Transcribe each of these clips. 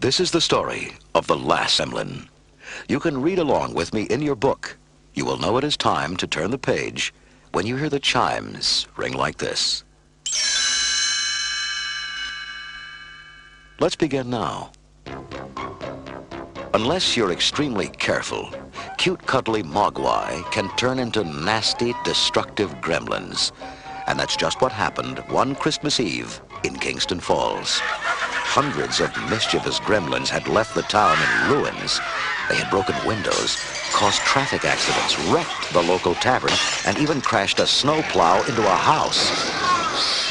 This is the story of the last gremlin. You can read along with me in your book. You will know it is time to turn the page when you hear the chimes ring like this. Let's begin now. Unless you're extremely careful, cute, cuddly mogwai can turn into nasty, destructive gremlins. And that's just what happened one Christmas Eve in Kingston Falls. Hundreds of mischievous gremlins had left the town in ruins. They had broken windows, caused traffic accidents, wrecked the local tavern, and even crashed a snowplow into a house.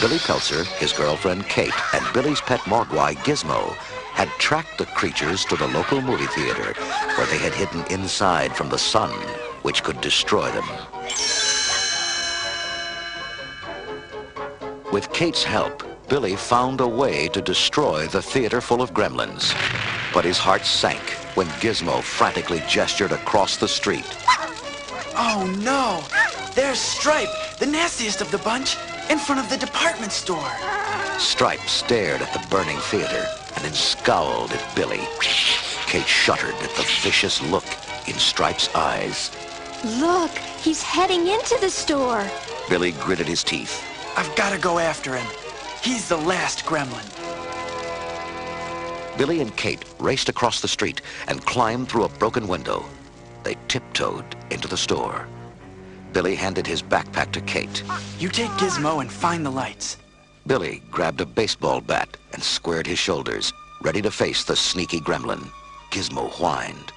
Billy Peltzer, his girlfriend Kate, and Billy's pet mogwai Gizmo had tracked the creatures to the local movie theater, where they had hidden inside from the sun, which could destroy them. With Kate's help, Billy found a way to destroy the theater full of gremlins. But his heart sank when Gizmo frantically gestured across the street. Oh no! There's Stripe, the nastiest of the bunch, in front of the department store. Stripe stared at the burning theater and then scowled at Billy. Kate shuddered at the vicious look in Stripe's eyes. Look, he's heading into the store. Billy gritted his teeth. I've got to go after him. He's the last gremlin. Billy and Kate raced across the street and climbed through a broken window. They tiptoed into the store. Billy handed his backpack to Kate. You take Gizmo and find the lights. Billy grabbed a baseball bat and squared his shoulders, ready to face the sneaky gremlin. Gizmo whined.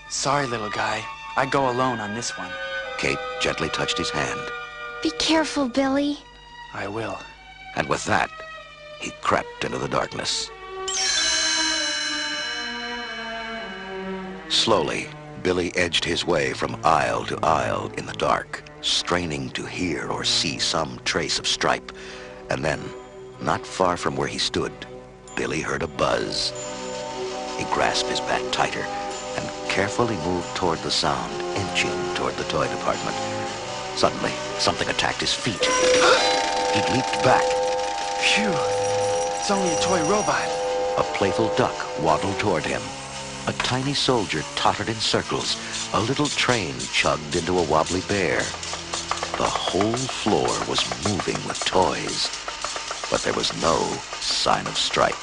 Sorry, little guy. I go alone on this one. Kate gently touched his hand. Be careful, Billy. I will. And with that, he crept into the darkness. Slowly, Billy edged his way from aisle to aisle in the dark, straining to hear or see some trace of Stripe. And then, not far from where he stood, Billy heard a buzz. He grasped his bat tighter and carefully moved toward the sound, inching toward the toy department. Suddenly, something attacked his feet. He leaped back. Phew! It's only a toy robot. A playful duck waddled toward him. A tiny soldier tottered in circles. A little train chugged into a wobbly bear. The whole floor was moving with toys, but there was no sign of Stripe.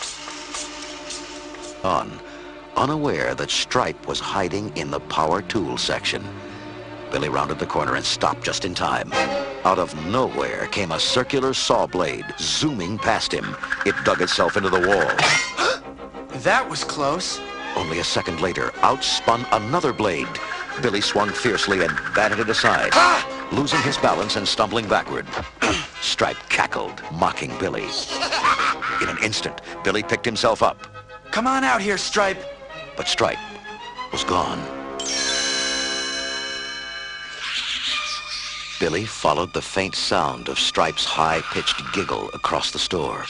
Unaware that Stripe was hiding in the power tool section, Billy rounded the corner and stopped just in time. Out of nowhere came a circular saw blade, zooming past him. It dug itself into the wall. That was close. Only a second later, out spun another blade. Billy swung fiercely and batted it aside, losing his balance and stumbling backward. Stripe cackled, mocking Billy. In an instant, Billy picked himself up. Come on out here, Stripe. But Stripe was gone. Billy followed the faint sound of Stripe's high-pitched giggle across the store.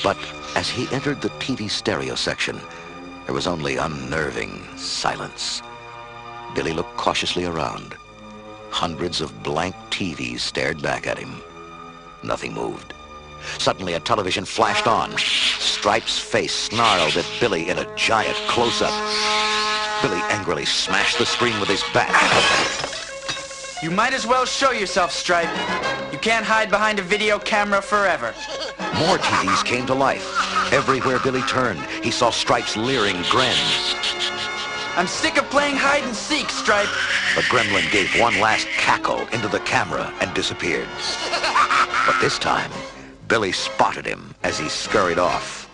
But as he entered the TV stereo section, there was only unnerving silence. Billy looked cautiously around. Hundreds of blank TVs stared back at him. Nothing moved. Suddenly, a television flashed on. Stripe's face snarled at Billy in a giant close-up. Billy angrily smashed the screen with his bat. You might as well show yourself, Stripe. You can't hide behind a video camera forever. More TVs came to life. Everywhere Billy turned, he saw Stripe's leering grin. I'm sick of playing hide and seek, Stripe. The gremlin gave one last cackle into the camera and disappeared. But this time, Billy spotted him as he scurried off.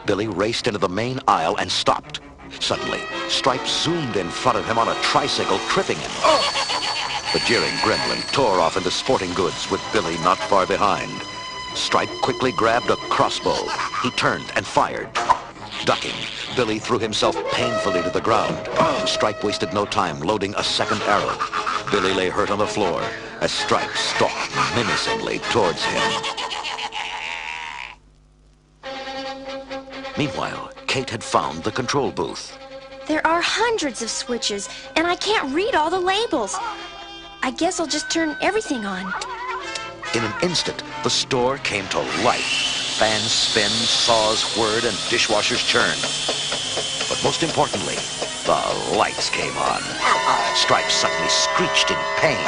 Billy raced into the main aisle and stopped. Suddenly, Stripe zoomed in front of him on a tricycle, tripping him. The jeering gremlin tore off into sporting goods with Billy not far behind. Stripe quickly grabbed a crossbow. He turned and fired. Ducking, Billy threw himself painfully to the ground. Stripe wasted no time loading a second arrow. Billy lay hurt on the floor as Stripe stalked menacingly towards him. Meanwhile, Kate had found the control booth. There are hundreds of switches, and I can't read all the labels. I guess I'll just turn everything on. In an instant, the store came to life. Fans spin, saws whirred, and dishwashers churn. But most importantly, the lights came on. Stripe suddenly screeched in pain.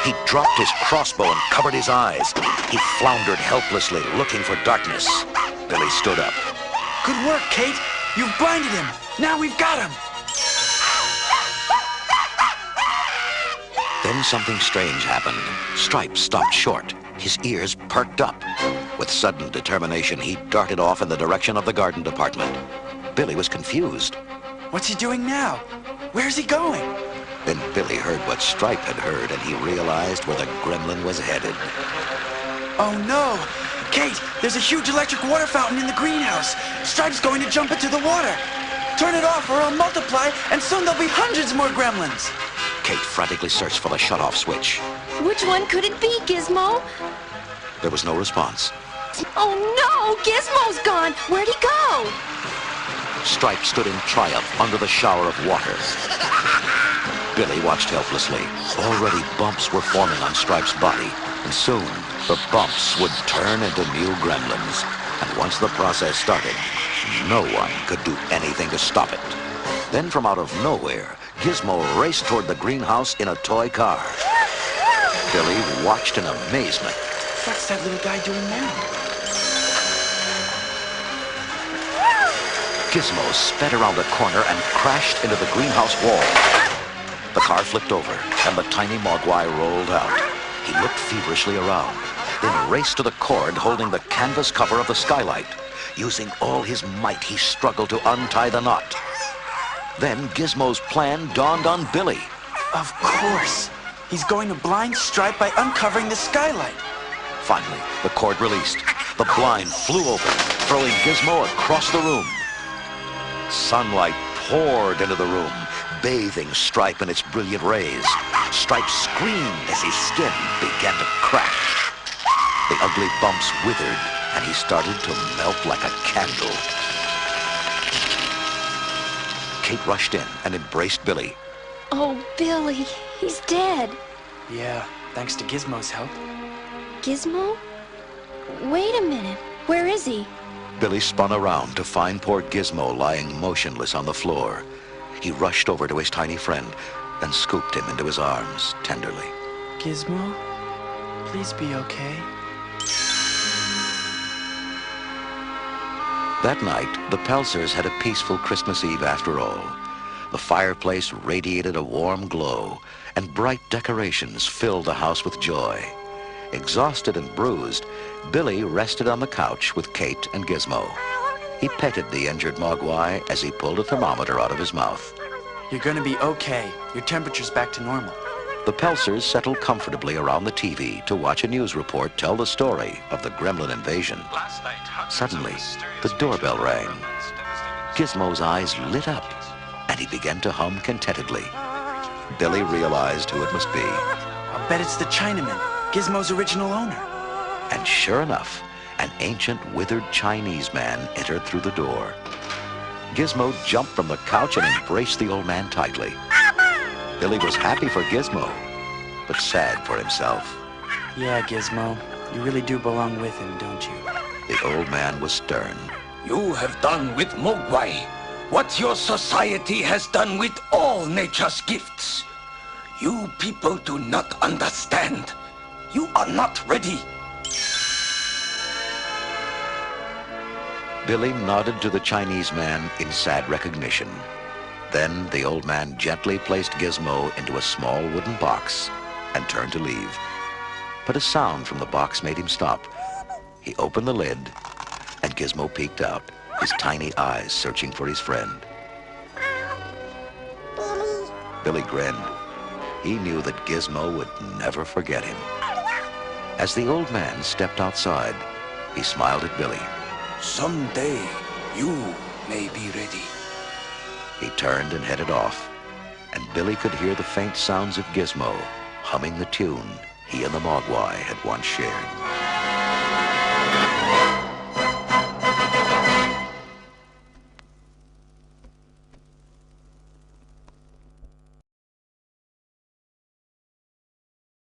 He dropped his crossbow and covered his eyes. He floundered helplessly, looking for darkness. Billy stood up. Good work, Kate. You've blinded him. Now we've got him. Then something strange happened. Stripe stopped short. His ears perked up. With sudden determination, he darted off in the direction of the garden department. Billy was confused. What's he doing now? Where's he going? Then Billy heard what Stripe had heard, and he realized where the gremlin was headed. Oh, no. Kate, there's a huge electric water fountain in the greenhouse. Stripe's going to jump into the water. Turn it off or I'll multiply, and soon there'll be hundreds more gremlins. Kate frantically searched for the shut-off switch. Which one could it be, Gizmo? There was no response. Oh no! Gizmo's gone! Where'd he go? Stripe stood in triumph under the shower of water. Billy watched helplessly. Already bumps were forming on Stripe's body, and soon the bumps would turn into new gremlins. And once the process started, no one could do anything to stop it. Then from out of nowhere, Gizmo raced toward the greenhouse in a toy car. Billy watched in amazement. What's that little guy doing now? Gizmo sped around a corner and crashed into the greenhouse wall. The car flipped over, and the tiny Mogwai rolled out. He looked feverishly around, then raced to the cord holding the canvas cover of the skylight. Using all his might, he struggled to untie the knot. Then Gizmo's plan dawned on Billy. Of course. He's going to blind Stripe by uncovering the skylight. Finally, the cord released. The blind flew open, throwing Gizmo across the room. Sunlight poured into the room, bathing Stripe in its brilliant rays. Stripe screamed as his skin began to crack. The ugly bumps withered, and he started to melt like a candle. Kate rushed in and embraced Billy. Oh, Billy, he's dead. Yeah, thanks to Gizmo's help. Gizmo? Wait a minute. Where is he? Billy spun around to find poor Gizmo lying motionless on the floor. He rushed over to his tiny friend and scooped him into his arms tenderly. Gizmo, please be okay. That night, the Pelzers had a peaceful Christmas Eve after all. The fireplace radiated a warm glow, and bright decorations filled the house with joy. Exhausted and bruised, Billy rested on the couch with Kate and Gizmo. He petted the injured Mogwai as he pulled a thermometer out of his mouth. You're gonna be okay. Your temperature's back to normal. The Pelzers settled comfortably around the TV to watch a news report tell the story of the gremlin invasion. Suddenly, the doorbell rang. Gizmo's eyes lit up, and he began to hum contentedly. Billy realized who it must be. I'll bet it's the Chinaman, Gizmo's original owner. And sure enough, an ancient, withered Chinese man entered through the door. Gizmo jumped from the couch and embraced the old man tightly. Billy was happy for Gizmo, but sad for himself. Yeah, Gizmo, you really do belong with him, don't you? The old man was stern. You have done with Mogwai what your society has done with all nature's gifts. You people do not understand. You are not ready. Billy nodded to the Chinese man in sad recognition. Then the old man gently placed Gizmo into a small wooden box and turned to leave. But a sound from the box made him stop. He opened the lid, and Gizmo peeked out, his tiny eyes searching for his friend. Billy grinned. He knew that Gizmo would never forget him. As the old man stepped outside, he smiled at Billy. Someday, you may be ready. He turned and headed off, and Billy could hear the faint sounds of Gizmo humming the tune he and the Mogwai had once shared.